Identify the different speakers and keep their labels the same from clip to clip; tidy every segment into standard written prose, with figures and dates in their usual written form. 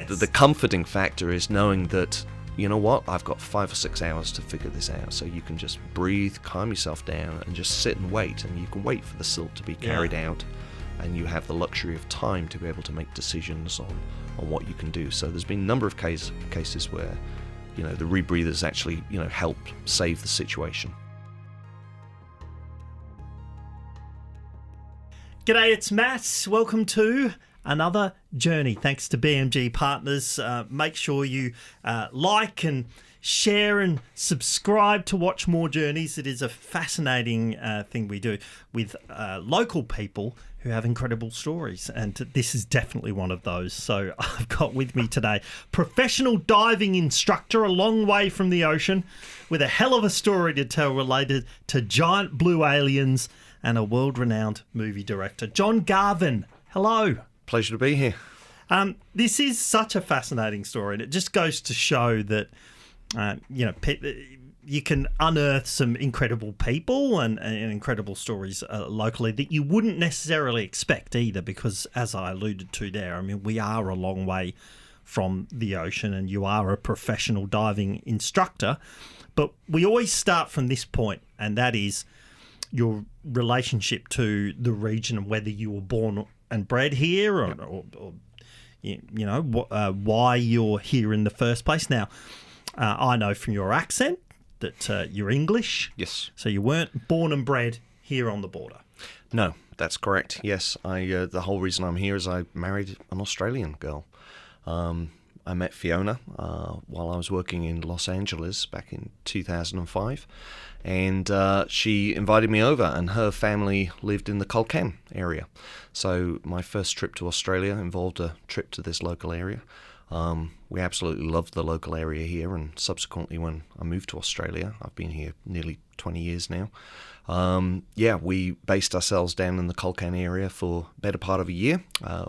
Speaker 1: the comforting factor is knowing that, you know what, I've got 5 or 6 hours to figure this out. So you can just breathe, calm yourself down, and just sit and wait. And you can wait for the silt to be carried out, and you have the luxury of time to be able to make decisions on what you can do. So there's been a number of cases where, you know, the rebreathers actually, you know, helped save the situation.
Speaker 2: G'day, it's Matt. Welcome to another journey. Thanks to BMG Partners. Make sure you like and share and subscribe to watch more journeys. It is a fascinating thing we do with local people who have incredible stories, and this is definitely one of those. So I've got with me today professional diving instructor a long way from the ocean with a hell of a story to tell related to giant blue aliens, and a world-renowned movie director, John Garvin. Hello.
Speaker 1: Pleasure to be here.
Speaker 2: This is such a fascinating story, and it just goes to show that, you can unearth some incredible people and incredible stories locally that you wouldn't necessarily expect either, because, as I alluded to there, I mean, we are a long way from the ocean, and you are a professional diving instructor. But we always start from this point, and that is your relationship to the region and whether you were born and bred here or why you're here in the first place. Now, I know from your accent that you're English.
Speaker 1: Yes. So
Speaker 2: you weren't born and bred here on the border.
Speaker 1: No, that's correct. Yes, the whole reason I'm here is I married an Australian girl. I met Fiona while I was working in Los Angeles back in 2005, and she invited me over, and her family lived in the Culcairn area. So my first trip to Australia involved a trip to this local area. We absolutely loved the local area here, and subsequently when I moved to Australia, I've been here nearly 20 years now. We based ourselves down in the Culcairn area for a better part of a year.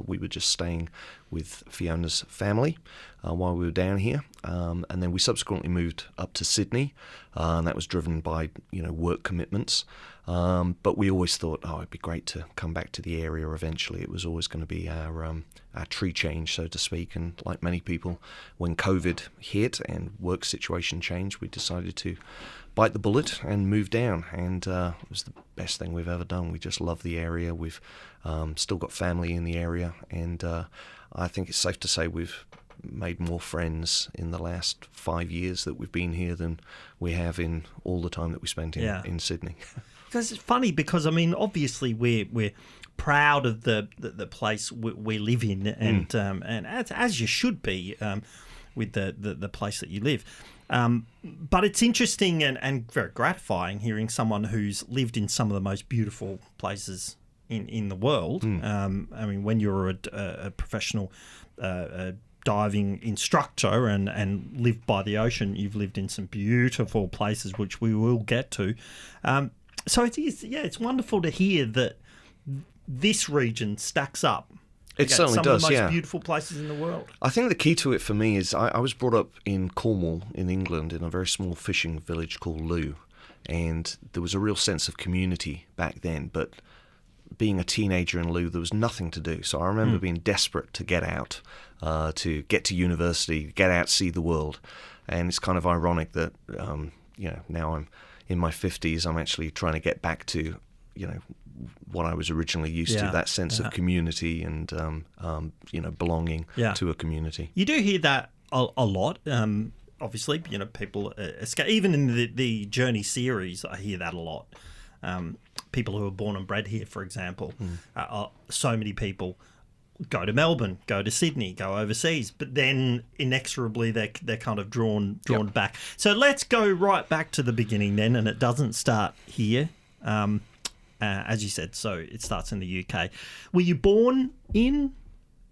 Speaker 1: We were just staying with Fiona's family while we were down here, and then we subsequently moved up to Sydney, and that was driven by work commitments. But we always thought, it'd be great to come back to the area eventually. It was always going to be our tree change, so to speak. And like many people, when COVID hit and work situation changed, we decided to bite the bullet and move down, and it was the best thing we've ever done. We just love the area. We've still got family in the area, and I think it's safe to say we've made more friends in the last 5 years that we've been here than we have in all the time that we spent in Sydney.
Speaker 2: Because it's funny, because I mean, obviously we're proud of the place we live in, and as you should be with the place that you live. But it's interesting and very gratifying hearing someone who's lived in some of the most beautiful places in the world. I mean, when you're a professional diving instructor and lived by the ocean, you've lived in some beautiful places, which we will get to. So it's wonderful to hear that this region stacks up.
Speaker 1: It certainly does,
Speaker 2: some of the most beautiful places in the world.
Speaker 1: I think the key to it for me is I was brought up in Cornwall in England in a very small fishing village called Looe, and there was a real sense of community back then, but being a teenager in Looe, there was nothing to do. So I remember being desperate to get out, to get to university, get out, see the world. And it's kind of ironic that, now I'm in my 50s, I'm actually trying to get back to, what I was originally used to, that sense of community and, belonging to a community.
Speaker 2: You do hear that a lot. Obviously, people escape. Even in the Journey series, I hear that a lot. People who are born and bred here, for example, so many people go to Melbourne, go to Sydney, go overseas, but then inexorably they're kind of drawn back. So let's go right back to the beginning then, and it doesn't start here. As you said, so it starts in the UK. Were you born in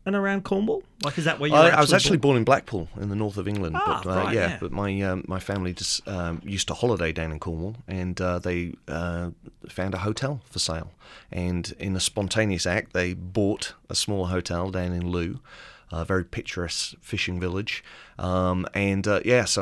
Speaker 2: and around Cornwall? Like, is that where you were
Speaker 1: I was actually born in Blackpool in the north of England. But
Speaker 2: right.
Speaker 1: But my family just used to holiday down in Cornwall, and they found a hotel for sale. And in a spontaneous act, they bought a small hotel down in Looe. a very picturesque fishing village. So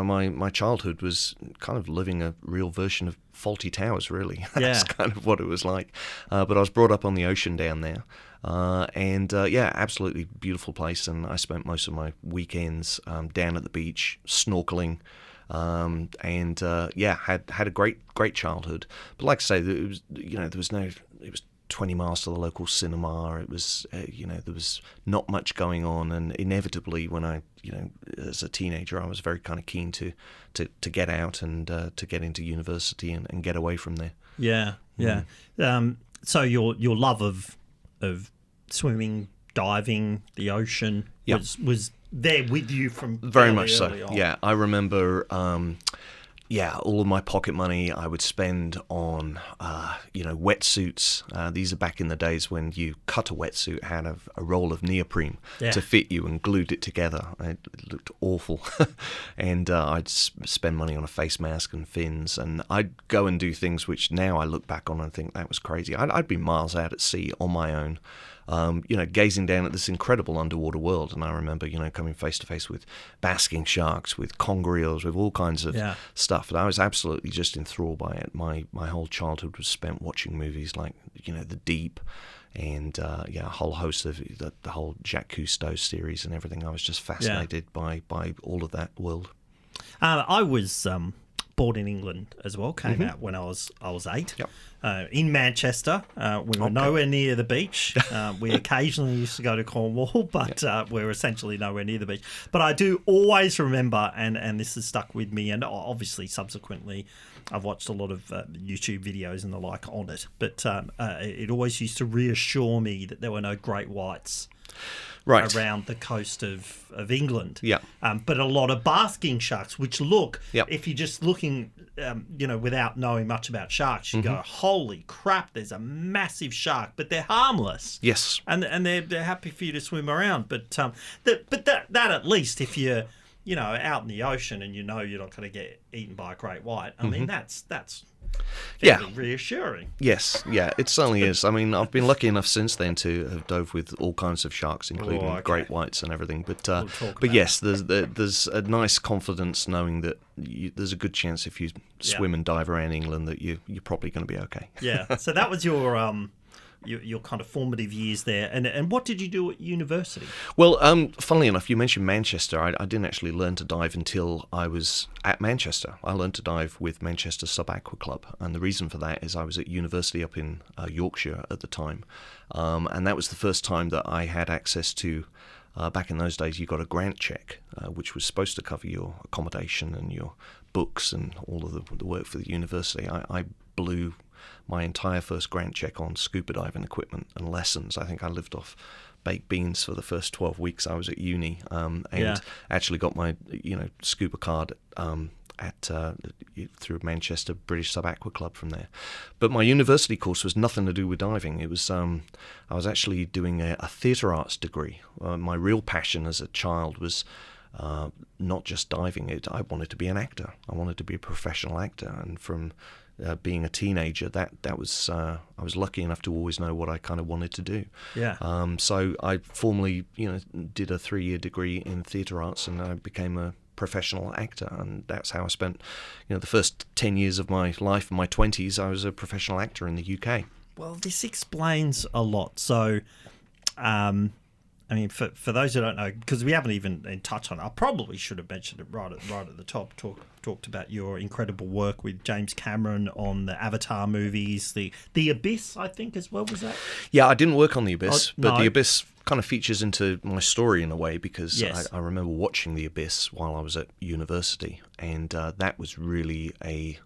Speaker 1: my childhood was kind of living a real version of Fawlty Towers, really. That's kind of what it was like. But I was brought up on the ocean down there. Absolutely beautiful place, and I spent most of my weekends down at the beach snorkeling, had a great childhood. But like I say, it was 20 miles to the local cinema. It was there was not much going on, and inevitably when I as a teenager I was very kind of keen to get out and to get into university and get away from there.
Speaker 2: So your love of swimming, diving, the ocean was there with you from
Speaker 1: very much so.
Speaker 2: On.
Speaker 1: Yeah, I remember. All of my pocket money I would spend on, wetsuits. These are back in the days when you cut a wetsuit out of a roll of neoprene to fit you and glued it together. It looked awful. And I'd spend money on a face mask and fins, and I'd go and do things which now I look back on and think that was crazy. I'd be miles out at sea on my own. Gazing down at this incredible underwater world. And I remember, coming face to face with basking sharks, with conger eels, with all kinds of stuff. And I was absolutely just enthralled by it. My whole childhood was spent watching movies like, The Deep and, a whole host of the whole Jacques Cousteau series and everything. I was just fascinated by all of that world.
Speaker 2: I was born in England as well. Came out when I was 8.
Speaker 1: Yep.
Speaker 2: In Manchester. We were nowhere near the beach. We occasionally used to go to Cornwall, but we're essentially nowhere near the beach. But I do always remember, and this has stuck with me, and obviously subsequently I've watched a lot of YouTube videos and the like on it, but it always used to reassure me that there were no great whites around the coast of England.
Speaker 1: Yeah.
Speaker 2: But a lot of basking sharks, which look,
Speaker 1: Yep.
Speaker 2: if you're just looking, without knowing much about sharks, you go, holy crap, there's a massive shark, but they're harmless.
Speaker 1: Yes.
Speaker 2: And they're happy for you to swim around. But that at least, if you're, out in the ocean and you're not going to get eaten by a great white, I mean, that's fairly reassuring.
Speaker 1: Yes, it certainly is. I mean, I've been lucky enough since then to have dove with all kinds of sharks, including great whites and everything. But yes, there's a nice confidence knowing that there's a good chance if you swim and dive around England that you're probably going to be okay.
Speaker 2: Yeah. So that was your kind of formative years there. And what did you do at university?
Speaker 1: Well, funnily enough, you mentioned Manchester. I didn't actually learn to dive until I was at Manchester. I learned to dive with Manchester Sub-Aqua Club, and the reason for that is I was at university up in Yorkshire at the time, and that was the first time that I had access to, back in those days, you got a grant check, which was supposed to cover your accommodation and your books and all of the work for the university. I blew my entire first grant check on scuba diving equipment and lessons. I think I lived off baked beans for the first 12 weeks I was at uni, and actually got my scuba card through Manchester British Sub-Aqua Club from there. But my university course was nothing to do with diving. It was I was actually doing a theatre arts degree. My real passion as a child was not just diving. I wanted to be an actor. I wanted to be a professional actor, and from being a teenager, that was I was lucky enough to always know what I kind of wanted to do.
Speaker 2: Yeah.
Speaker 1: So I formally, did a 3-year degree in theatre arts, and I became a professional actor, and that's how I spent, the first 10 years of my life. In my 20s, I was a professional actor in the UK.
Speaker 2: Well, this explains a lot. So, I mean, for those who don't know, because we haven't even touched on it, I probably should have mentioned it right at the top. Talked about your incredible work with James Cameron on the Avatar movies, the Abyss, I think, as well, was that?
Speaker 1: Yeah, I didn't work on the Abyss, but
Speaker 2: no.
Speaker 1: the Abyss kind of features into my story in a way, because
Speaker 2: Yes.
Speaker 1: I remember watching the Abyss while I was at university, and that was really a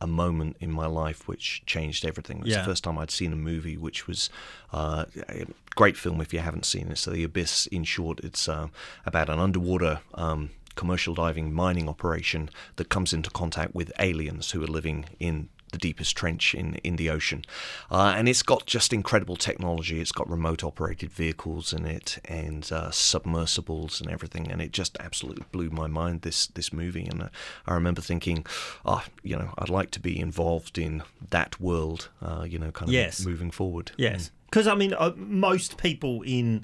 Speaker 1: moment in my life which changed everything. It was the first time I'd seen a movie which was a great film if you haven't seen it. So The Abyss, in short, it's about an underwater commercial diving mining operation that comes into contact with aliens who are living in the deepest trench in the ocean. And it's got just incredible technology. It's got remote operated vehicles in it, and submersibles and everything, and it just absolutely blew my mind, this movie. And I remember thinking, I'd like to be involved in that world, kind of moving forward.
Speaker 2: Yes. Because, I mean, most people in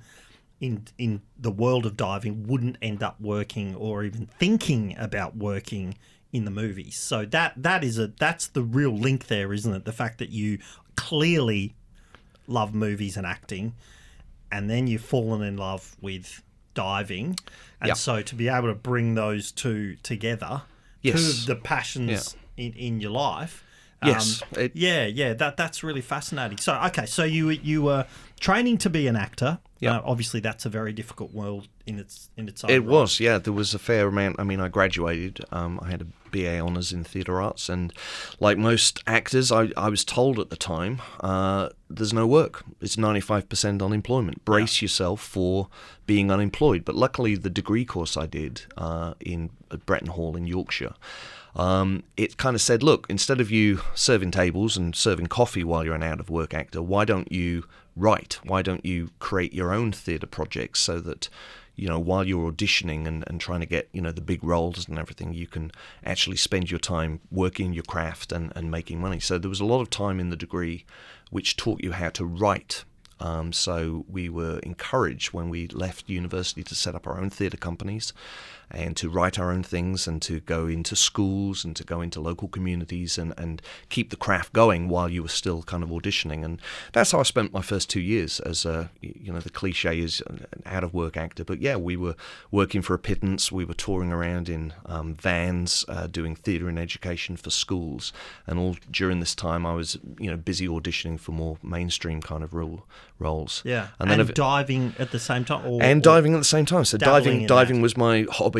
Speaker 2: in the world of diving wouldn't end up working or even thinking about working in the movies. So that's the real link there, isn't it? The fact that you clearly love movies and acting, and then you've fallen in love with diving, and so to be able to bring those two together, two of the passions in your life.
Speaker 1: Yes.
Speaker 2: That's really fascinating. So, okay, so you were training to be an actor. Obviously, that's a very difficult world in its own right.
Speaker 1: It was, yeah. There was a fair amount. I mean, I graduated. I had a BA Honours in Theatre Arts, and like most actors, I was told at the time, there's no work. It's 95% unemployment. Brace yourself for being unemployed. But luckily, the degree course I did at Bretton Hall in Yorkshire, it kind of said, look, instead of you serving tables and serving coffee while you're an out-of-work actor, why don't you write? Why don't you create your own theatre projects so that, while you're auditioning and trying to get, the big roles and everything, you can actually spend your time working your craft and making money. So there was a lot of time in the degree which taught you how to write. So we were encouraged when we left university to set up our own theatre companies and to write our own things and to go into schools and to go into local communities and keep the craft going while you were still kind of auditioning. And that's how I spent my first 2 years as the cliche is an out-of-work actor. But yeah, we were working for a pittance. We were touring around in vans, doing theatre and education for schools. And all during this time, I was busy auditioning for more mainstream kind of roles.
Speaker 2: Yeah, and then diving at the same time?
Speaker 1: Diving at the same time. So diving was my hobby.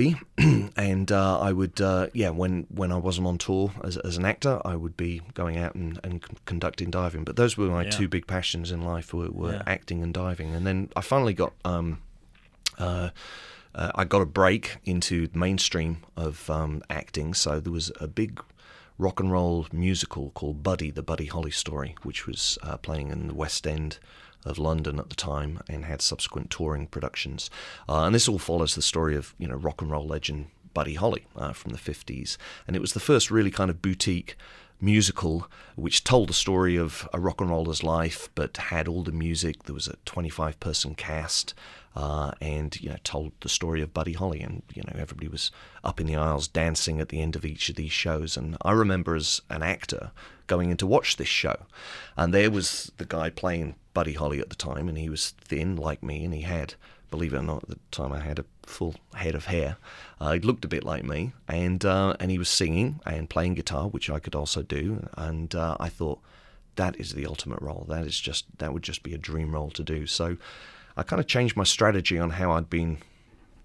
Speaker 1: And I would, when I wasn't on tour as an actor, I would be going out and conducting diving. But those were my two big passions in life, were acting and diving. And then I finally got I got a break into the mainstream of acting. So there was a big rock and roll musical called Buddy, the Buddy Holly story, which was playing in the West End of London at the time and had subsequent touring productions. And this all follows the story of, rock and roll legend Buddy Holly from the 50s. And it was the first really kind of boutique musical which told the story of a rock and roller's life but had all the music. There was a 25-person cast and told the story of Buddy Holly, and everybody was up in the aisles dancing at the end of each of these shows. And I remember as an actor going in to watch this show, and there was the guy playing Buddy Holly at the time, and he was thin like me, and he had, believe it or not, at the time I had a full head of hair. He looked a bit like me, and he was singing and playing guitar, which I could also do. And I thought, that is the ultimate role. That would just be a dream role to do. So I kind of changed my strategy on how I'd been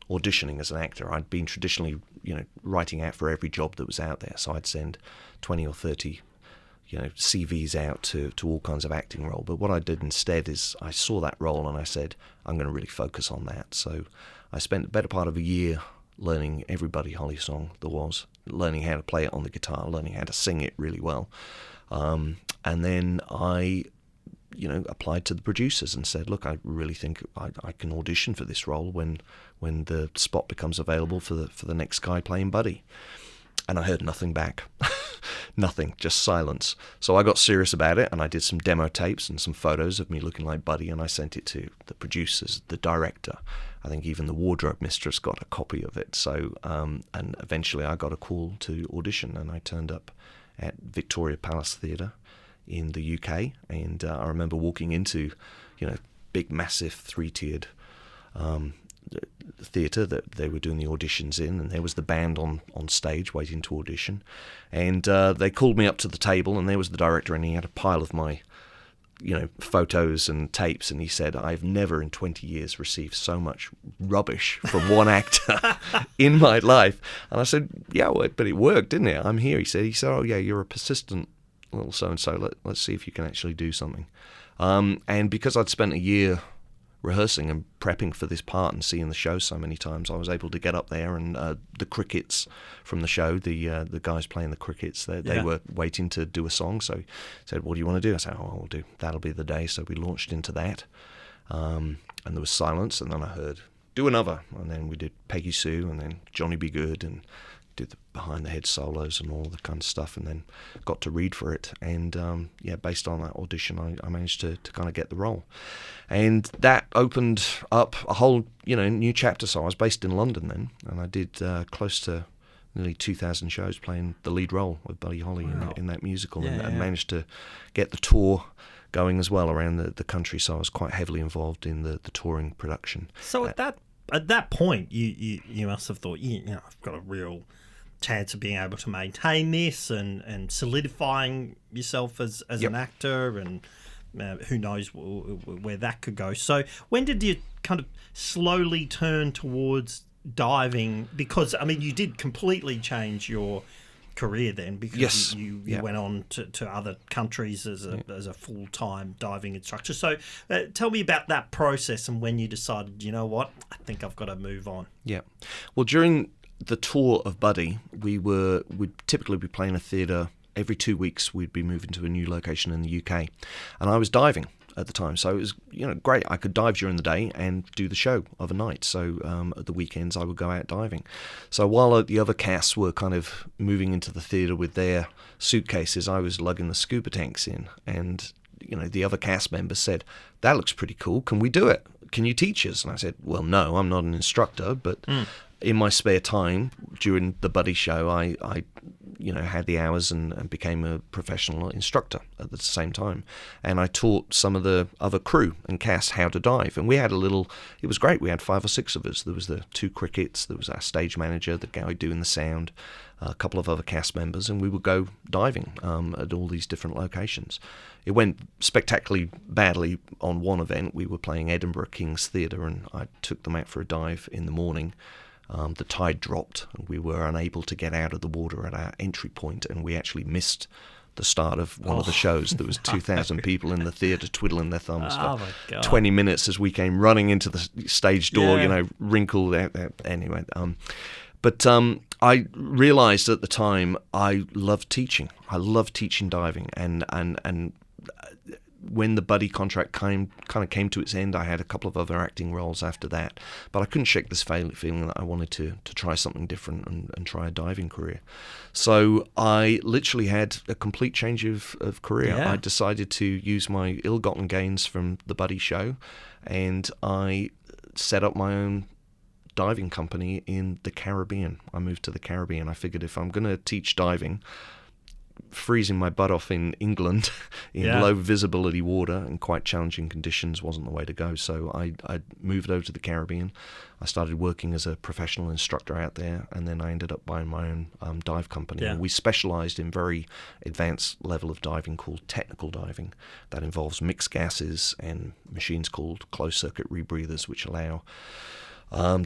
Speaker 1: auditioning as an actor. I'd been traditionally, writing out for every job that was out there. So I'd send 20 or 30 CVs out to all kinds of acting role. But what I did instead is I saw that role and I said, I'm going to really focus on that. So I spent the better part of a year learning every Buddy Holly song there was, learning how to play it on the guitar, learning how to sing it really well. And then I applied to the producers and said, look, I really think I can audition for this role when the spot becomes available for the next guy playing Buddy. And I heard nothing back. Nothing, just silence. So I got serious about it, and I did some demo tapes and some photos of me looking like Buddy, and I sent it to the producers, the director. I think even the wardrobe mistress got a copy of it. So, and eventually I got a call to audition, and I turned up at Victoria Palace Theatre in the UK, and I remember walking into, big, massive, three-tiered theatre that they were doing the auditions in, and there was the band on stage waiting to audition, and they called me up to the table, and there was the director, and he had a pile of my photos and tapes, and he said, I've never in 20 years received so much rubbish from one actor in my life. And I said, yeah, but it worked, didn't it? I'm here. He said, oh yeah, you're a persistent little so-and-so. Let's see if you can actually do something. And because I'd spent a year rehearsing and prepping for this part and seeing the show so many times, I was able to get up there, and the crickets from the show, the guys playing the crickets, they were waiting to do a song. So he said, what do you want to do? I said, we'll do That'll Be the Day. So we launched into that, and there was silence, and then I heard, do another. And then we did Peggy Sue, and then Johnny Be Good, and did the behind the head solos and all the kind of stuff, and then got to read for it. And based on that audition, I managed to kind of get the role, and that opened up a whole new chapter. So I was based in London then, and I did close to nearly 2,000 shows playing the lead role with Buddy Holly in that musical, and managed to get the tour going as well around the country. So I was quite heavily involved in the touring production.
Speaker 2: So at that point, you must have thought, I've got a real chance of being able to maintain this and solidifying yourself as an actor, and who knows where that could go. So when did you kind of slowly turn towards diving? Because you did completely change your career then, because you went on to other countries as a full-time diving instructor. So tell me about that process and when you decided, you know what, I think I've got to move on. Yeah.
Speaker 1: Well, during the tour of Buddy, we'd typically be playing a theatre every 2 weeks. We'd be moving to a new location in the UK, and I was diving at the time, so it was great. I could dive during the day and do the show overnight. So at the weekends I would go out diving. So while the other casts were kind of moving into the theatre with their suitcases, I was lugging the scuba tanks in, and the other cast members said, "That looks pretty cool. Can we do it? Can you teach us?" And I said, "Well, no, I'm not an instructor, but in my spare time during the Buddy show, I had the hours and became a professional instructor at the same time. And I taught some of the other crew and cast how to dive. And we had it was great. We had 5 or 6 of us. There was the 2 crickets, there was our stage manager, the guy doing the sound, a couple of other cast members, and we would go diving at all these different locations. It went spectacularly badly on one event. We were playing Edinburgh King's Theatre, and I took them out for a dive in the morning. The tide dropped, and we were unable to get out of the water at our entry point, and we actually missed the start of one of the shows. There was 2,000 people in the theatre twiddling their thumbs for 20 minutes as we came running into the stage door, wrinkled out. Anyway, but I realised at the time I loved teaching. I loved teaching diving, and when the Buddy contract came to its end, I had a couple of other acting roles after that, but I couldn't shake this feeling that I wanted to try something different and try a diving career. So I literally had a complete change of career. I decided to use my ill-gotten gains from the Buddy show, and I set up my own diving company in the Caribbean. I moved to the Caribbean. I figured if I'm going to teach diving, freezing my butt off in England in low visibility water and quite challenging conditions wasn't the way to go. So I moved over to the Caribbean. I started working as a professional instructor out there, and then I ended up buying my own dive company. And we specialized in very advanced level of diving called technical diving. That involves mixed gases and machines called closed circuit rebreathers, which allow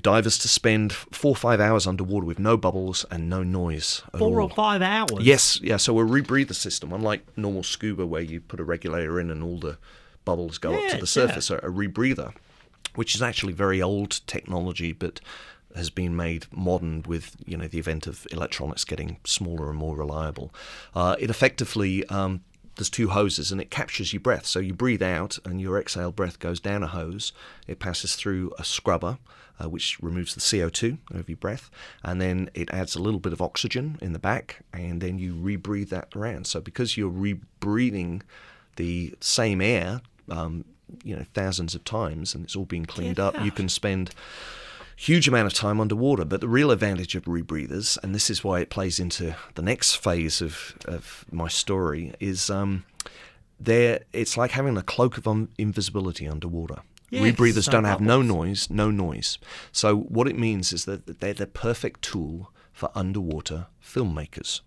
Speaker 1: divers to spend 4 or 5 hours underwater with no bubbles and no noise at all.
Speaker 2: 4 or 5 hours?
Speaker 1: Yes, yeah. So a rebreather system, unlike normal scuba where you put a regulator in and all the bubbles go up to the surface, a rebreather, which is actually very old technology, but has been made modern with the event of electronics getting smaller and more reliable. It effectively there's 2 hoses, and it captures your breath. So you breathe out, and your exhale breath goes down a hose. It passes through a scrubber, which removes the CO2 of your breath, and then it adds a little bit of oxygen in the back, and then you rebreathe that around. So because you're rebreathing the same air, thousands of times, and it's all being cleaned up, you can spend huge amount of time underwater. But the real advantage of rebreathers, and this is why it plays into the next phase of my story, is it's like having a cloak of invisibility underwater. Rebreathers don't have no noise. So what it means is that they're the perfect tool for underwater filmmakers.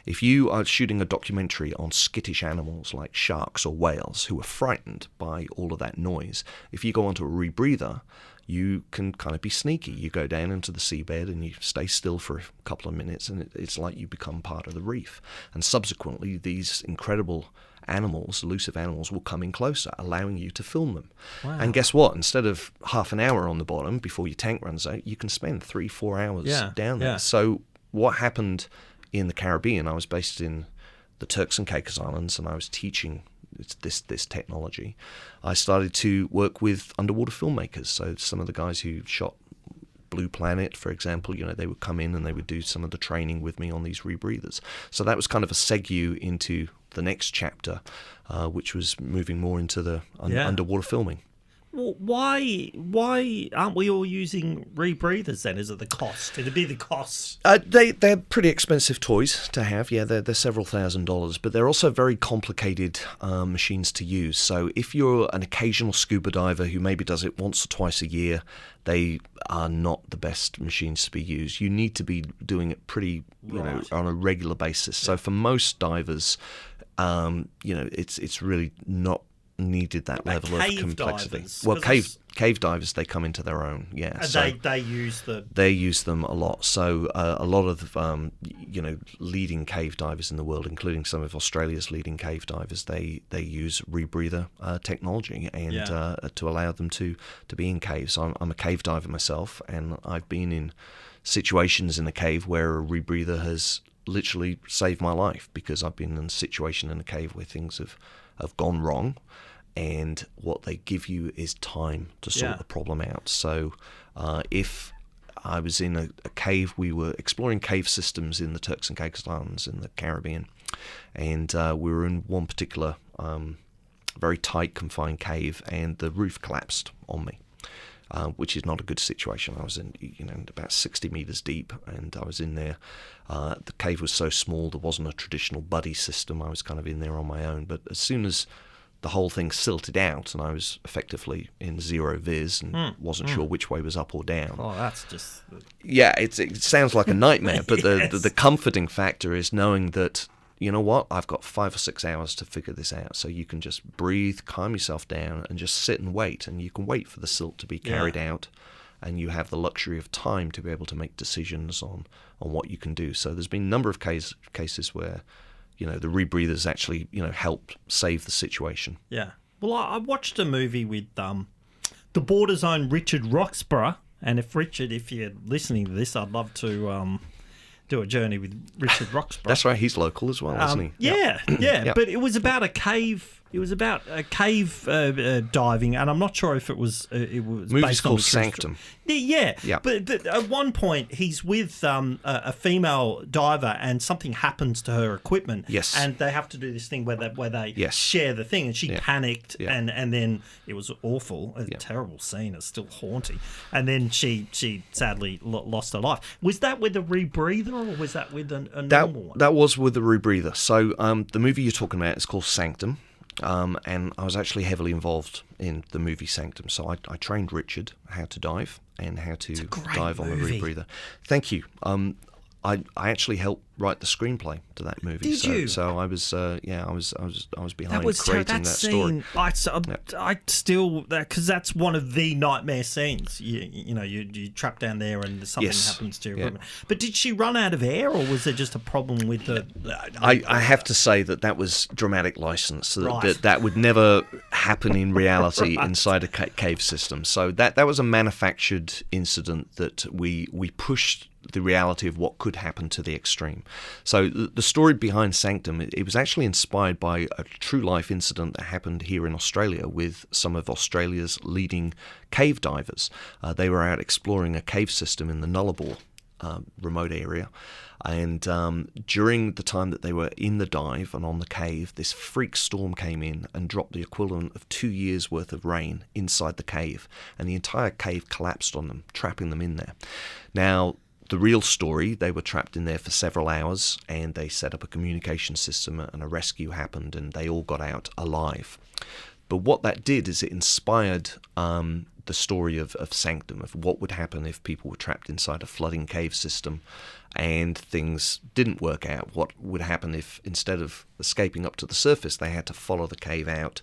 Speaker 1: If you are shooting a documentary on skittish animals like sharks or whales who are frightened by all of that noise, if you go onto a rebreather, you can kind of be sneaky. You go down into the seabed and you stay still for a couple of minutes, and it's like you become part of the reef. And subsequently, these incredible animals, elusive animals, will come in closer, allowing you to film them. Wow. And guess what? Instead of half an hour on the bottom before your tank runs out, you can spend 3-4 hours down there. So what happened in the Caribbean, I was based in the Turks and Caicos Islands, and I was teaching this technology. I started to work with underwater filmmakers, so some of the guys who shot Blue Planet, for example, they would come in and they would do some of the training with me on these rebreathers. So that was kind of a segue into the next chapter, which was moving more into the underwater filming.
Speaker 2: Well, why aren't we all using rebreathers then? Is it the cost? It'd be the cost.
Speaker 1: They're pretty expensive toys to have. Yeah, they're several $1,000s, but they're also very complicated machines to use. So if you're an occasional scuba diver who maybe does it once or twice a year, they are not the best machines to be used. You need to be doing it pretty, on a regular basis. So for most divers, it's really not needed that level of complexity.
Speaker 2: Divers,
Speaker 1: well, cave divers, they come into their own. Yeah,
Speaker 2: and
Speaker 1: so
Speaker 2: they
Speaker 1: use them a lot. So a lot of leading cave divers in the world, including some of Australia's leading cave divers, they use rebreather technology and to allow them to be in caves. I'm a cave diver myself, and I've been in situations in a cave where a rebreather has literally saved my life, because I've been in a situation in a cave where things have gone wrong, and what they give you is time to sort the problem out. So if I was in a cave, we were exploring cave systems in the Turks and Caicos Islands in the Caribbean, and we were in one particular very tight, confined cave, and the roof collapsed on me. Which is not a good situation. I was in, about 60 meters deep, and I was in there. The cave was so small, there wasn't a traditional buddy system. I was kind of in there on my own. But as soon as the whole thing silted out, and I was effectively in zero viz and wasn't sure which way was up or down.
Speaker 2: Oh, that's just...
Speaker 1: Yeah, it sounds like a nightmare, but
Speaker 2: Yes.
Speaker 1: the comforting factor is knowing that, you know what, I've got 5 or 6 hours to figure this out. So you can just breathe, calm yourself down, and just sit and wait. And you can wait for the silt to be carried out, and you have the luxury of time to be able to make decisions on what you can do. So there's been a number of cases where, the rebreathers actually, helped save the situation.
Speaker 2: Yeah. Well, I watched a movie with the Border's own Richard Roxburgh, and if you're listening to this, I'd love to do a journey with Richard Roxburgh.
Speaker 1: That's right. He's local as well, isn't he?
Speaker 2: Yeah.
Speaker 1: Yep.
Speaker 2: But it was about a cave. It was about cave diving, and I'm not sure if it was. It was
Speaker 1: Movie's
Speaker 2: based on
Speaker 1: called
Speaker 2: a true
Speaker 1: Sanctum.
Speaker 2: Yeah.
Speaker 1: Yeah.
Speaker 2: But at one point, he's with a female diver, and something happens to her equipment.
Speaker 1: Yes.
Speaker 2: And they have to do this thing where they
Speaker 1: Yes.
Speaker 2: share the thing, and she panicked,
Speaker 1: Yeah.
Speaker 2: and then it was awful, a terrible scene. It's still haunting. And then she sadly lost her life. Was that with a rebreather, or was that with a normal one?
Speaker 1: That was with the rebreather. So the movie you're talking about is called Sanctum. And I was actually heavily involved in the movie Sanctum. So I trained Richard how to dive and how to dive on the rebreather. Thank you. I actually helped write the screenplay to that movie.
Speaker 2: Did you?
Speaker 1: So I was I was behind
Speaker 2: That
Speaker 1: creating that story.
Speaker 2: I still, because that's one of the nightmare scenes. You trap down there and something happens to your equipment. But did she run out of air, or was there just a problem with the?
Speaker 1: I have to say that was dramatic license.
Speaker 2: Right.
Speaker 1: That would never happen in reality inside a cave system. So that was a manufactured incident that we pushed the reality of what could happen to the extreme. So the story behind Sanctum, it was actually inspired by a true life incident that happened here in Australia with some of Australia's leading cave divers. They were out exploring a cave system in the Nullarbor remote area, and during the time that they were in the dive and on the cave, this freak storm came in and dropped the equivalent of 2 years worth of rain inside the cave, and the entire cave collapsed on them, trapping them in there. Now, the real story, they were trapped in there for several hours, and they set up a communication system, and a rescue happened, and they all got out alive. But what that did is it inspired the story of Sanctum, of what would happen if people were trapped inside a flooding cave system and things didn't work out. What would happen if, instead of escaping up to the surface, they had to follow the cave out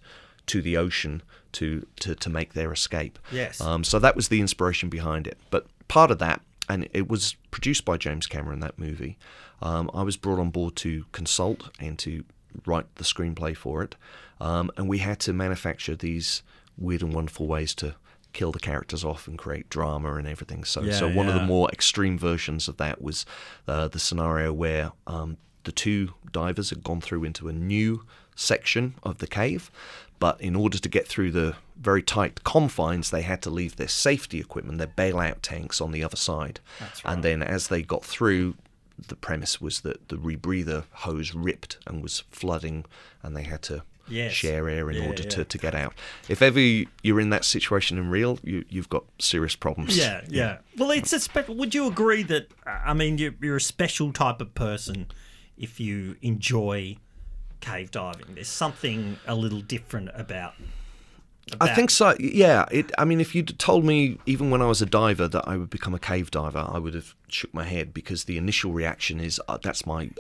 Speaker 1: to the ocean to make their escape.
Speaker 2: Yes.
Speaker 1: So that was the inspiration behind it. But part of that, and it was produced by James Cameron, that movie. I was brought on board to consult and to write the screenplay for it. And we had to manufacture these weird and wonderful ways to kill the characters off and create drama and everything. So one of the more extreme versions of that was the scenario where the two divers had gone through into a new section of the cave, but in order to get through the very tight confines, they had to leave their safety equipment, their bailout tanks on the other side.
Speaker 2: That's right.
Speaker 1: And then as they got through, the premise was that the rebreather hose ripped and was flooding, and they had to share air in order to get out. If ever you're in that situation in real, you've got serious problems.
Speaker 2: Yeah. Well, it's would you agree that, I mean, you're a special type of person if you enjoy cave diving? There's something a little different about
Speaker 1: I think so, yeah. I mean, if you'd told me, even when I was a diver, that I would become a cave diver, I would have shook my head, because the initial reaction is, that's my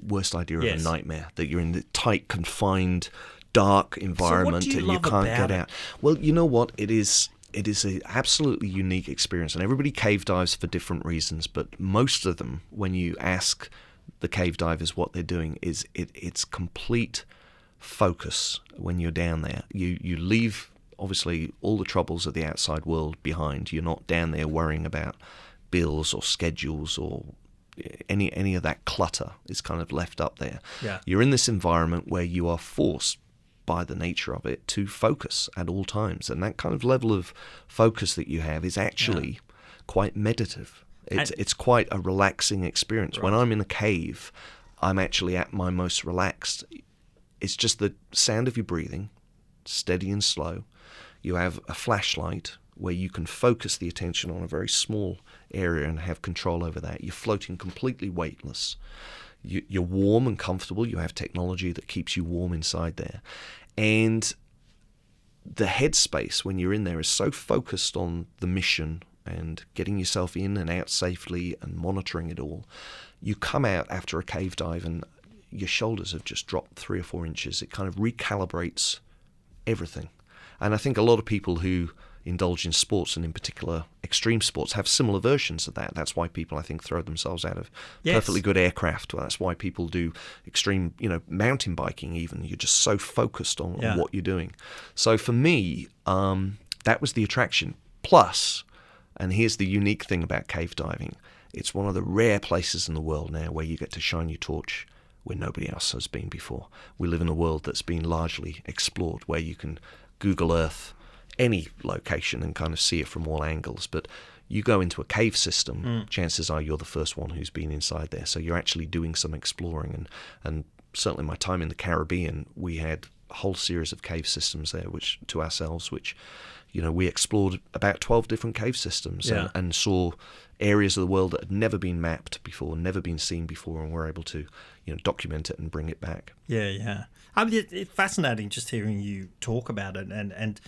Speaker 1: worst idea of a nightmare, that you're in the tight, confined, dark environment and you can't get out. Well, you know what? It is an absolutely unique experience, and everybody cave dives for different reasons, but most of them, when you ask the cave divers what they're doing, is it's complete focus when you're down there. You leave, obviously, all the troubles of the outside world behind. You're not down there worrying about bills or schedules or any of that clutter is kind of left up there.
Speaker 2: Yeah.
Speaker 1: You're in this environment where you are forced by the nature of it to focus at all times, and that kind of level of focus that you have is actually quite meditative. It's quite a relaxing experience. Right. When I'm in a cave, I'm actually at my most relaxed. It's just the sound of your breathing, steady and slow. You have a flashlight where you can focus the attention on a very small area and have control over that. You're floating completely weightless. You're warm and comfortable. You have technology that keeps you warm inside there. And the headspace when you're in there is so focused on the mission and getting yourself in and out safely and monitoring it all. You come out after a cave dive and your shoulders have just dropped 3 or 4 inches. It kind of recalibrates everything. And I think a lot of people who indulge in sports, and in particular extreme sports, have similar versions of that. That's why people, I think, throw themselves out of perfectly good aircraft. Well, that's why people do extreme, mountain biking even. You're just so focused on what you're doing. So for me, that was the attraction. Plus, and here's the unique thing about cave diving, it's one of the rare places in the world now where you get to shine your torch where nobody else has been before. We live in a world that's been largely explored, where you can Google Earth any location and kind of see it from all angles. But you go into a cave system, chances are you're the first one who's been inside there. So you're actually doing some exploring. And certainly my time in the Caribbean, we had a whole series of cave systems there, which we explored about 12 different cave systems and saw areas of the world that had never been mapped before, never been seen before, and we're able to document it and bring it back.
Speaker 2: Yeah. I mean, it's fascinating just hearing you talk about it, and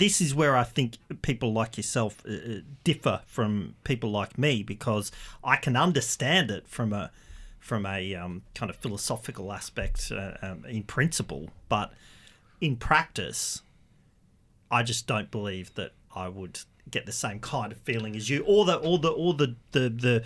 Speaker 2: this is where I think people like yourself differ from people like me, because I can understand it from a kind of philosophical aspect in principle, but in practice, I just don't believe that I would get the same kind of feeling as you, or the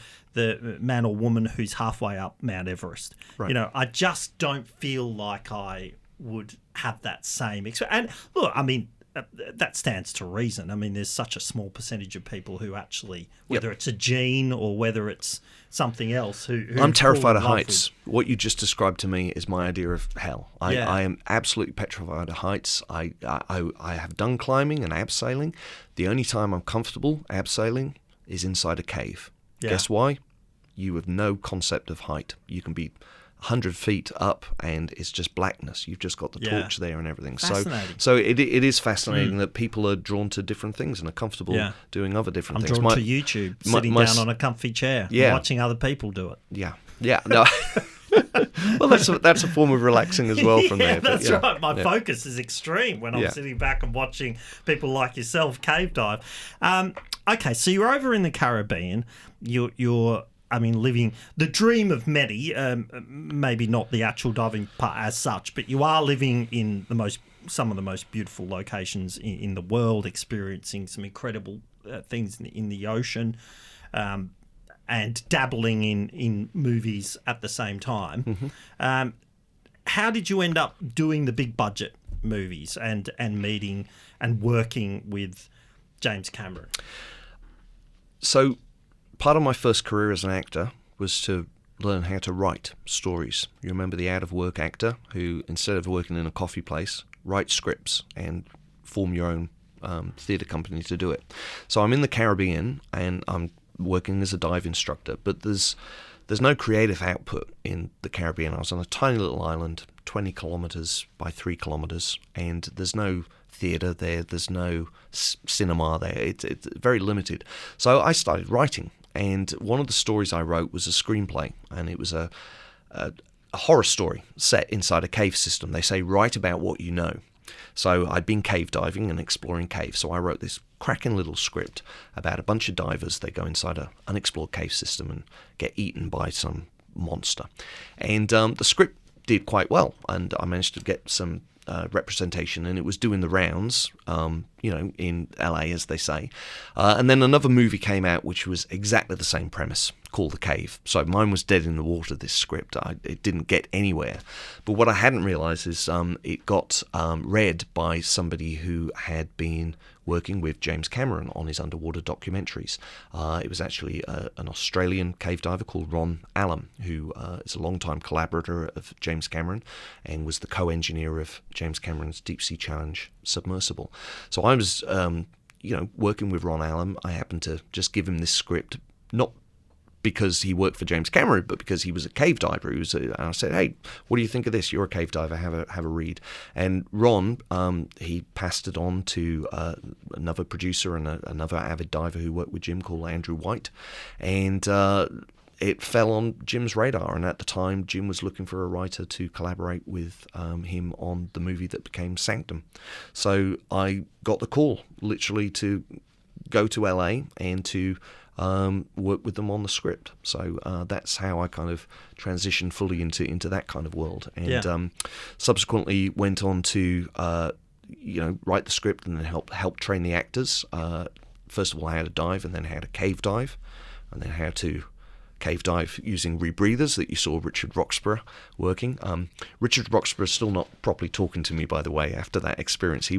Speaker 2: man or woman who's halfway up Mount Everest.
Speaker 1: Right.
Speaker 2: I just don't feel like I would have that same experience. And look, I mean, that stands to reason. I mean, there's such a small percentage of people who actually, whether it's a gene or whether it's something else, who
Speaker 1: I'm terrified of heights. What you just described to me is my idea of hell. I am absolutely petrified of heights. I have done climbing and abseiling. The only time I'm comfortable abseiling is inside a cave. Yeah. Guess why? You have no concept of height. You can be 100 feet up and it's just blackness. You've just got the torch there and everything. So it is fascinating that people are drawn to different things and are comfortable doing other different things.
Speaker 2: I'm drawn to YouTube, sitting down on a comfy chair, watching other people do it.
Speaker 1: Yeah. No. Well, that's a form of relaxing as well from there.
Speaker 2: That's right. My focus is extreme when I'm sitting back and watching people like yourself cave dive. Okay, so you're over in the Caribbean. You're living the dream of many, maybe not the actual diving part as such, but you are living in some of the most beautiful locations in the world, experiencing some incredible things in the ocean, and dabbling in movies at the same time. Mm-hmm. How did you end up doing the big budget movies and meeting and working with James Cameron?
Speaker 1: So part of my first career as an actor was to learn how to write stories. You remember the out-of-work actor who, instead of working in a coffee place, writes scripts and form your own theatre company to do it. So I'm in the Caribbean and I'm working as a dive instructor, but there's no creative output in the Caribbean. I was on a tiny little island, 20 kilometres by 3 kilometres, and there's no theatre there, there's no cinema there, it's very limited. So I started writing, and one of the stories I wrote was a screenplay, and it was a horror story set inside a cave system. They say write about what you know. So I'd been cave diving and exploring caves, so I wrote this cracking little script about a bunch of divers. They go inside an unexplored cave system and get eaten by some monster. And the script did quite well, and I managed to get some representation, and it was doing the rounds, in LA, as they say. And then another movie came out which was exactly the same premise, called The Cave. So mine was dead in the water, this script. It didn't get anywhere. But what I hadn't realised is it got read by somebody who had been working with James Cameron on his underwater documentaries. It was actually an Australian cave diver called Ron Allen, who is a long-time collaborator of James Cameron and was the co-engineer of James Cameron's Deep Sea Challenge submersible. So I was, working with Ron Allen. I happened to just give him this script, not because he worked for James Cameron, but because he was a cave diver. And I said, "Hey, what do you think of this? You're a cave diver. Have a read." And Ron, he passed it on to another producer and another avid diver who worked with Jim called Andrew White, and it fell on Jim's radar. And at the time, Jim was looking for a writer to collaborate with him on the movie that became Sanctum. So I got the call, literally, to go to LA and to work with them on the script. So that's how I kind of transitioned fully into that kind of world, and subsequently went on to write the script and then help train the actors. First of all, how to dive, and then how to cave dive, and then how to cave dive using rebreathers that you saw Richard Roxburgh working. Richard Roxburgh is still not properly talking to me, by the way, after that experience.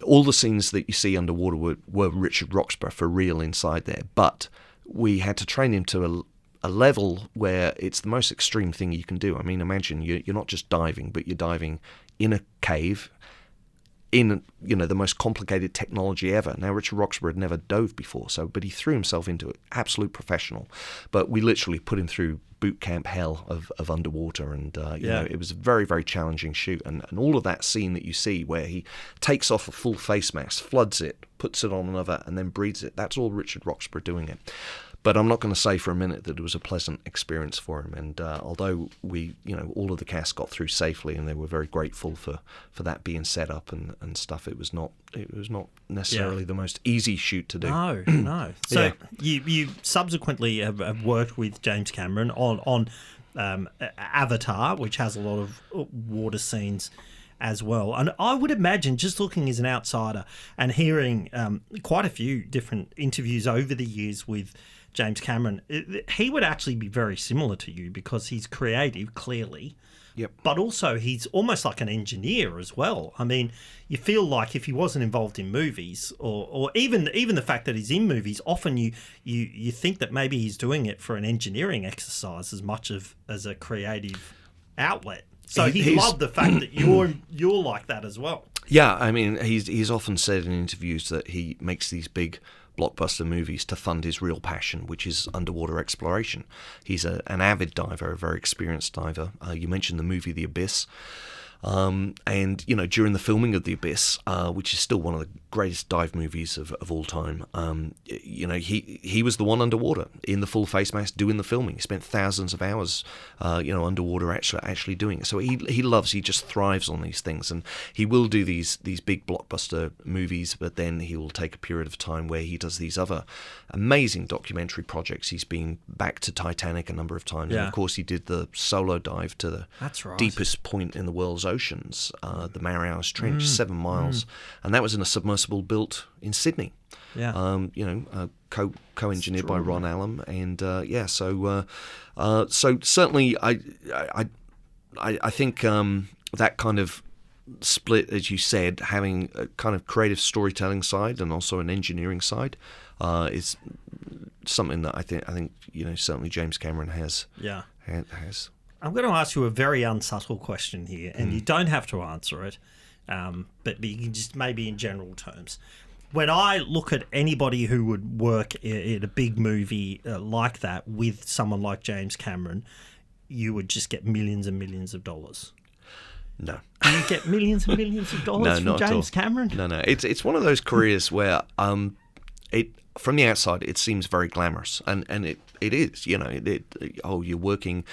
Speaker 1: All the scenes that you see underwater were Richard Roxburgh for real inside there, but we had to train him to a level where it's the most extreme thing you can do. I mean, imagine you're not just diving, but you're diving in a cave, in the most complicated technology ever. Now, Richard Roxburgh had never dove before, but he threw himself into it, absolute professional. But we literally put him through boot camp hell of underwater, and it was a very, very challenging shoot. And all of that scene that you see where he takes off a full face mask, floods it, puts it on another, and then breathes it, that's all Richard Roxburgh doing it. But I'm not going to say for a minute that it was a pleasant experience for him. And although we, all of the cast got through safely, and they were very grateful for that being set up and stuff, it was not necessarily the most easy shoot to do.
Speaker 2: No. So you subsequently have worked with James Cameron on Avatar, which has a lot of water scenes as well. And I would imagine, just looking as an outsider and hearing quite a few different interviews over the years with James Cameron, he would actually be very similar to you, because he's creative, clearly.
Speaker 1: Yep.
Speaker 2: But also he's almost like an engineer as well. I mean, you feel like if he wasn't involved in movies, or even the fact that he's in movies, often you think that maybe he's doing it for an engineering exercise as much as a creative outlet. So he loved the fact that you're like that as well.
Speaker 1: Yeah, I mean, he's often said in interviews that he makes these big blockbuster movies to fund his real passion, which is underwater exploration. He's an avid diver, a very experienced diver. You mentioned the movie The Abyss. And during the filming of The Abyss, which is still one of the greatest dive movies of all time, he was the one underwater in the full face mask doing the filming. He spent thousands of hours underwater actually doing it. So he just thrives on these things, and he will do these big blockbuster movies, but then he will take a period of time where he does these other amazing documentary projects. He's been back to Titanic a number of times, and of course he did the solo dive to the deepest point in the world's oceans, the Marianas Trench, 7 miles, and that was in a submersible built in Sydney. Co-engineered by Ron Allen, and so certainly I think that kind of split, as you said, having a kind of creative storytelling side and also an engineering side, is something that I think certainly James Cameron has.
Speaker 2: Yeah.
Speaker 1: Has.
Speaker 2: I'm going to ask you a very unsubtle question here, and you don't have to answer it, but you can just maybe in general terms. When I look at anybody who would work in a big movie like that with someone like James Cameron, you would just get millions and millions of dollars.
Speaker 1: No.
Speaker 2: Do you get millions and millions of dollars from James Cameron?
Speaker 1: No. It's one of those careers where from the outside it seems very glamorous, and it is. You're working,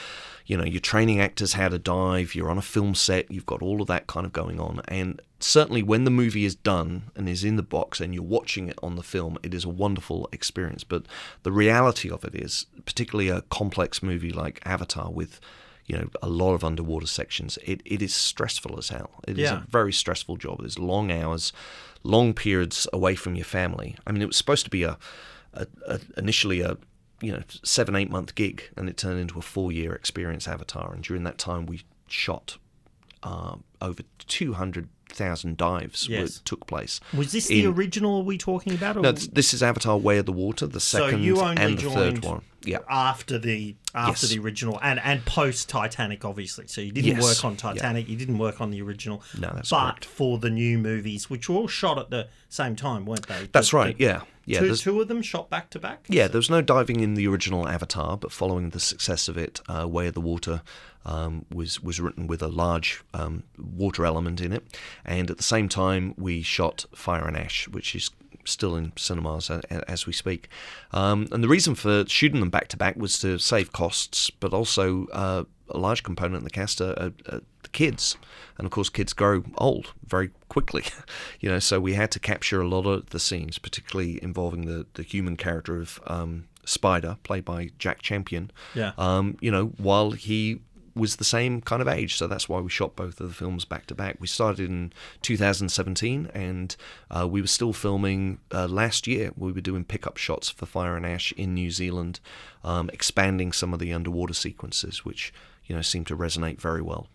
Speaker 1: you're training actors how to dive. You're on a film set. You've got all of that kind of going on, and certainly when the movie is done and is in the box and you're watching it on the film, it is a wonderful experience. But the reality of it is, particularly a complex movie like Avatar with a lot of underwater sections, it is stressful as hell. It is a very stressful job. There's long hours, long periods away from your family. I mean, it was supposed to be initially a 7-8 month gig, and it turned into a 4-year experience, Avatar. And during that time, we shot over 200,000 dives took place.
Speaker 2: Was this the original we talking about? Or?
Speaker 1: No, this is Avatar: Way of the Water, the second and the third one. Yeah,
Speaker 2: after the original and post Titanic, obviously. So you didn't work on Titanic, you didn't work on the original.
Speaker 1: No, that's
Speaker 2: but
Speaker 1: correct.
Speaker 2: For the new movies, which were all shot at the same time, weren't they?
Speaker 1: That's right. Yeah.
Speaker 2: Two of them shot back to back.
Speaker 1: Yeah, there was no diving in the original Avatar, but following the success of it, Way of the Water was written with a large water element in it, and at the same time we shot Fire and Ash, which is still in cinemas as we speak. And the reason for shooting them back to back was to save costs, but also a large component of the cast are the kids, and of course kids grow old very quickly, so we had to capture a lot of the scenes, particularly involving the human character of Spider, played by Jack Champion. While he was the same kind of age, so that's why we shot both of the films back to back. We started in 2017, and we were still filming last year. We were doing pickup shots for Fire and Ash in New Zealand, expanding some of the underwater sequences, which seemed to resonate very well.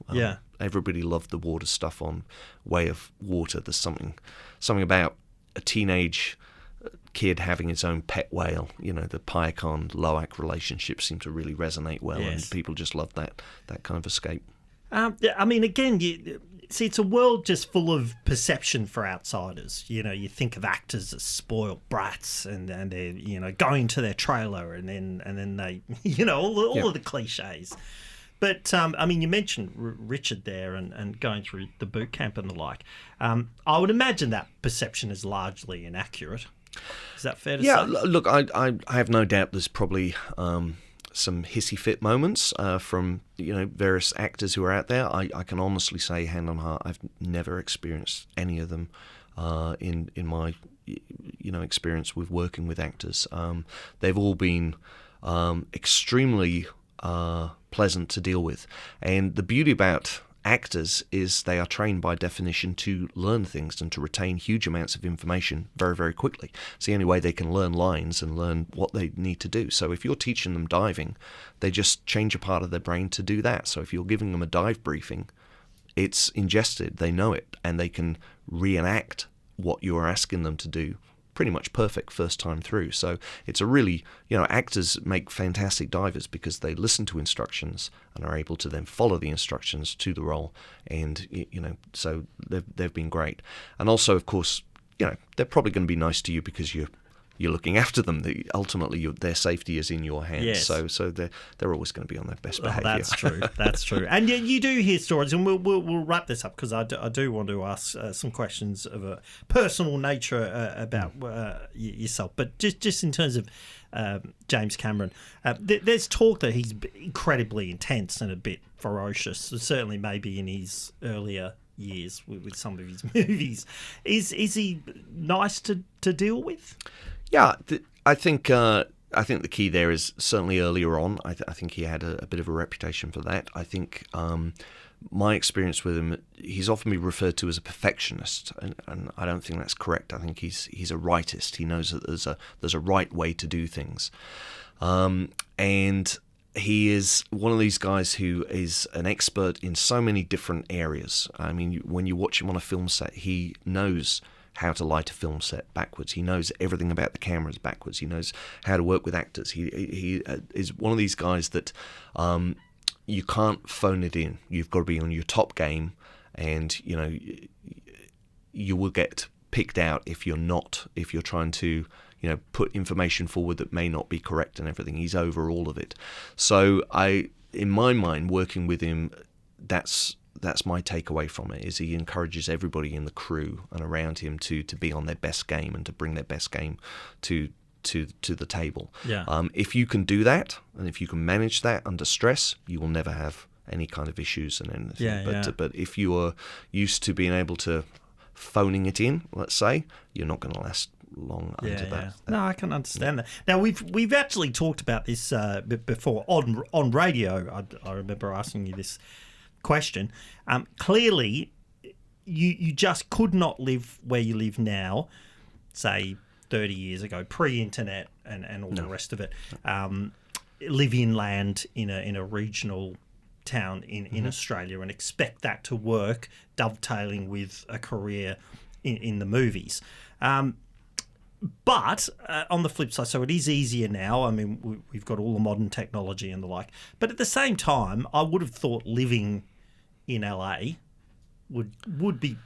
Speaker 1: Everybody loved the water stuff on Way of Water. There's something about a teenage kid having his own pet whale. The Piacon-Loak relationship seemed to really resonate well, and people just loved that kind of escape.
Speaker 2: I mean, again, see, it's a world just full of perception for outsiders. You think of actors as spoiled brats, and they're going to their trailer, and then they all of the cliches. But, I mean, you mentioned Richard there and going through the boot camp and the like. I would imagine that perception is largely inaccurate. Is that fair to say?
Speaker 1: Yeah, look, I have no doubt there's probably some hissy fit moments from various actors who are out there. I can honestly say, hand on heart, I've never experienced any of them in my experience with working with actors. They've all been extremely pleasant to deal with, and the beauty about actors is they are trained by definition to learn things and to retain huge amounts of information very, very quickly. It's the only way they can learn lines and learn what they need to do. So if you're teaching them diving, they just change a part of their brain to do that. So if you're giving them a dive briefing, it's ingested, they know it, and they can reenact what you're asking them to do pretty much perfect first time through. So it's a really, actors make fantastic divers because they listen to instructions and are able to then follow the instructions to the role. And, so they've been great. And also, of course, they're probably going to be nice to you because you're looking after them. Ultimately, their safety is in your hands. Yes. So they're always going to be on their best behaviour.
Speaker 2: That's true. That's true. And you do hear stories, and we'll wrap this up because I do want to ask some questions of a personal nature about yourself. But just in terms of James Cameron, there's talk that he's incredibly intense and a bit ferocious. Certainly, maybe in his earlier years with some of his movies. Is he nice to deal with?
Speaker 1: Yeah, I think the key there is certainly earlier on. I think he had a bit of a reputation for that. I think my experience with him, he's often been referred to as a perfectionist, and I don't think that's correct. I think he's a rightist. He knows that there's a right way to do things, and he is one of these guys who is an expert in so many different areas. I mean, when you watch him on a film set, he knows how to light a film set backwards. He knows everything about the cameras backwards. He knows how to work with actors. He is one of these guys that you can't phone it in. You've got to be on your top game, and you will get picked out if you're trying to put information forward that may not be correct and everything. He's over all of it. So in my mind, working with him, that's my takeaway from it, is he encourages everybody in the crew and around him to be on their best game and to bring their best game to the table.
Speaker 2: Yeah.
Speaker 1: If you can do that, and if you can manage that under stress, you will never have any kind of issues and anything. But if you are used to being able to phoning it in, let's say, you're not going to last long under that.
Speaker 2: No, I can understand that. Now we've actually talked about this before on radio. I remember asking you this question. Clearly, you just could not live where you live now, say 30 years ago, pre-internet and all the rest of it. Live inland in a regional town in Australia and expect that to work, dovetailing with a career in the movies. But on the flip side, so it is easier now. I mean, we've got all the modern technology and the like. But at the same time, I would have thought living in LA would be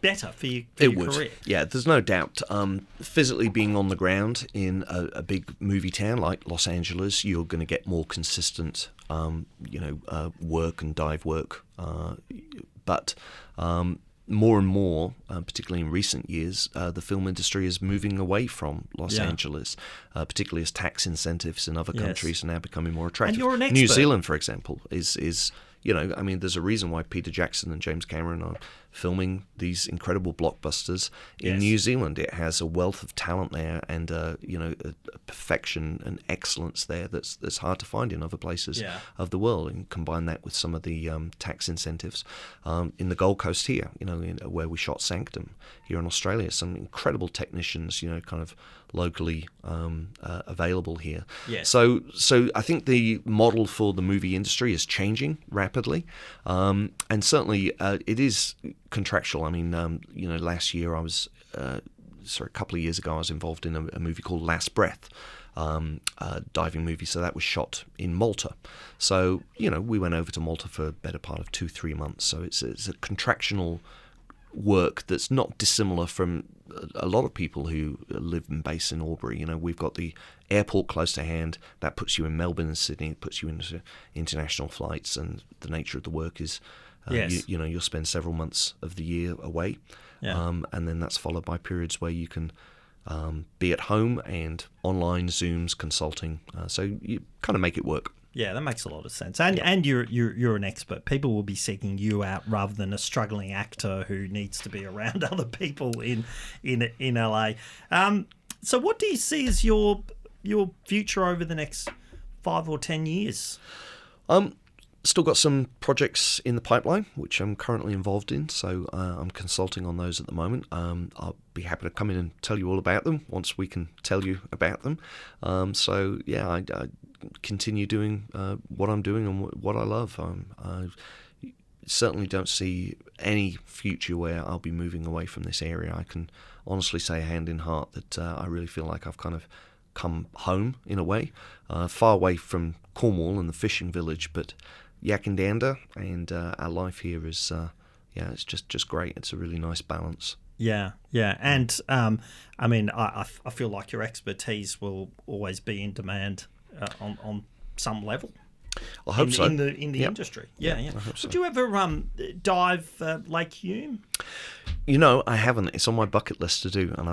Speaker 2: better for your career.
Speaker 1: Yeah, there's no doubt. Physically being on the ground in a big movie town like Los Angeles, you're going to get more consistent, work and dive work. But more and more, particularly in recent years, the film industry is moving away from Los Angeles, particularly as tax incentives in other countries are now becoming more attractive.
Speaker 2: And you're an expert.
Speaker 1: New Zealand, for example, is there's a reason why Peter Jackson and James Cameron are filming these incredible blockbusters in New Zealand. It has a wealth of talent there, and a perfection and excellence there that's hard to find in other places of the world. And combine that with some of the tax incentives in the Gold Coast here, where we shot Sanctum here in Australia. Some incredible technicians, kind of locally available here.
Speaker 2: Yes.
Speaker 1: So I think the model for the movie industry is changing rapidly, and certainly it is contractual. I mean, last year I was, a couple of years ago, I was involved in a movie called Last Breath, a diving movie. So that was shot in Malta. So, we went over to Malta for a better part of 2-3 months. So it's a contractual work that's not dissimilar from a lot of people who live and base in Albury. We've got the airport close to hand. That puts you in Melbourne and Sydney. It puts you into international flights, and the nature of the work is you'll spend several months of the year away, and then that's followed by periods where you can be at home and online Zooms, consulting. So you kind of make it work.
Speaker 2: Yeah, that makes a lot of sense. And you're an expert. People will be seeking you out rather than a struggling actor who needs to be around other people in LA. So what do you see as your future over the next 5 or 10 years?
Speaker 1: Still got some projects in the pipeline, which I'm currently involved in, so I'm consulting on those at the moment. I'll be happy to come in and tell you all about them once we can tell you about them. I continue doing what I'm doing and what I love. I certainly don't see any future where I'll be moving away from this area. I can honestly say hand in heart that I really feel like I've kind of come home in a way, far away from Cornwall and the fishing village, but Yakandanda, and our life here is it's just great. It's a really nice balance.
Speaker 2: Yeah, and I feel like your expertise will always be in demand on some level.
Speaker 1: I hope so.
Speaker 2: In the industry. Yeah.
Speaker 1: I hope so.
Speaker 2: Would you ever dive Lake Hume?
Speaker 1: I haven't. It's on my bucket list to do, and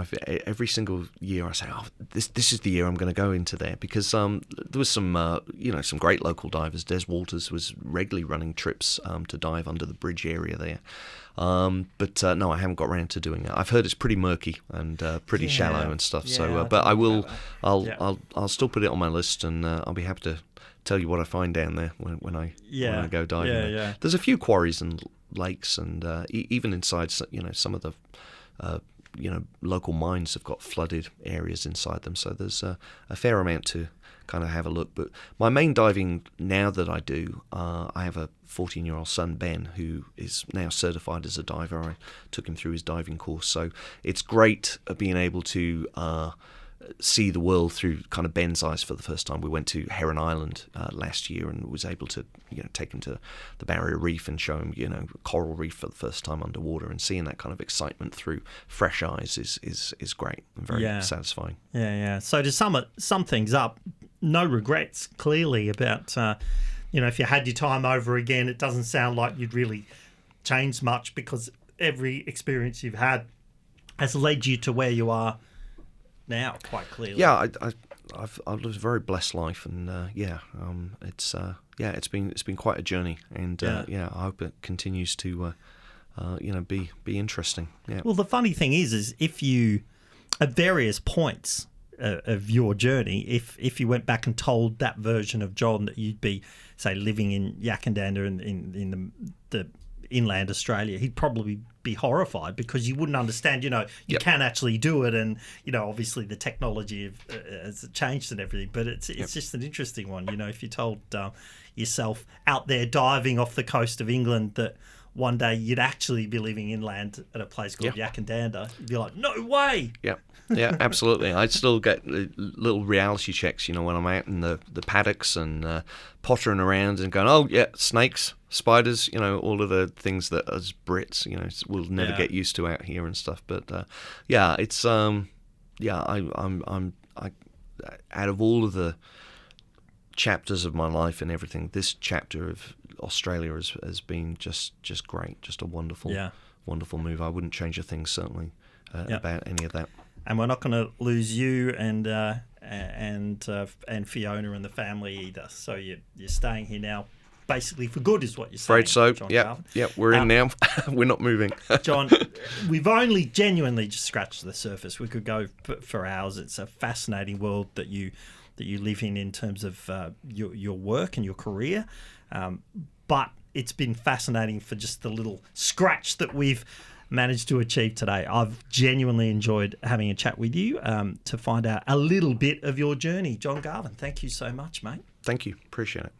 Speaker 1: every single year I say, this is the year I'm going to go into there, because there was some some great local divers. Des Walters was regularly running trips to dive under the bridge area there. But no, I haven't got around to doing it. I've heard it's pretty murky and pretty shallow and stuff. But I will. I'll still put it on my list, and I'll be happy to tell you what I find down there when I go diving.
Speaker 2: Yeah.
Speaker 1: There's a few quarries and lakes, and even inside, some of the local mines have got flooded areas inside them. So there's a fair amount to kind of have a look. But my main diving now that I do, I have a 14-year-old son, Ben, who is now certified as a diver. I took him through his diving course. So it's great being able to see the world through kind of Ben's eyes for the first time. We went to Heron Island last year and was able to take him to the Barrier Reef and show him coral reef for the first time underwater, and seeing that kind of excitement through fresh eyes is great and very satisfying.
Speaker 2: Yeah. So to sum things up, no regrets clearly about if you had your time over again, it doesn't sound like you'd really change much, because every experience you've had has led you to where you are now, quite clearly.
Speaker 1: Yeah, I've lived a very blessed life, and it's been quite a journey, and I hope it continues to be interesting. Yeah.
Speaker 2: Well, the funny thing is if you, at various points of your journey, if you went back and told that version of John that you'd be, say, living in Yakandandah in the inland Australia, he'd probably be horrified, because you wouldn't understand, you can actually do it, and obviously the technology has changed and everything, but it's just an interesting one. If you told yourself out there diving off the coast of England that one day you'd actually be living inland at a place called Yakandandah, you'd be like, no way.
Speaker 1: Yeah, absolutely. I still get little reality checks, when I'm out in the paddocks and pottering around and going, oh yeah, snakes, spiders, all of the things that as Brits, we'll never get used to out here and stuff. But it's I'm out of all of the chapters of my life and everything, this chapter of Australia has been just great, just a wonderful move. I wouldn't change a thing, certainly, about any of that.
Speaker 2: And we're not going to lose you and Fiona and the family either. So you're staying here now, basically for good, is what you're saying.
Speaker 1: Afraid so.
Speaker 2: John
Speaker 1: Garvin. We're in now. We're not moving.
Speaker 2: John, we've only genuinely just scratched the surface. We could go for hours. It's a fascinating world that you live in terms of your work and your career. But it's been fascinating for just the little scratch that we've managed to achieve today. I've genuinely enjoyed having a chat with you to find out a little bit of your journey. John Garvin, thank you so much, mate.
Speaker 1: Thank you. Appreciate it.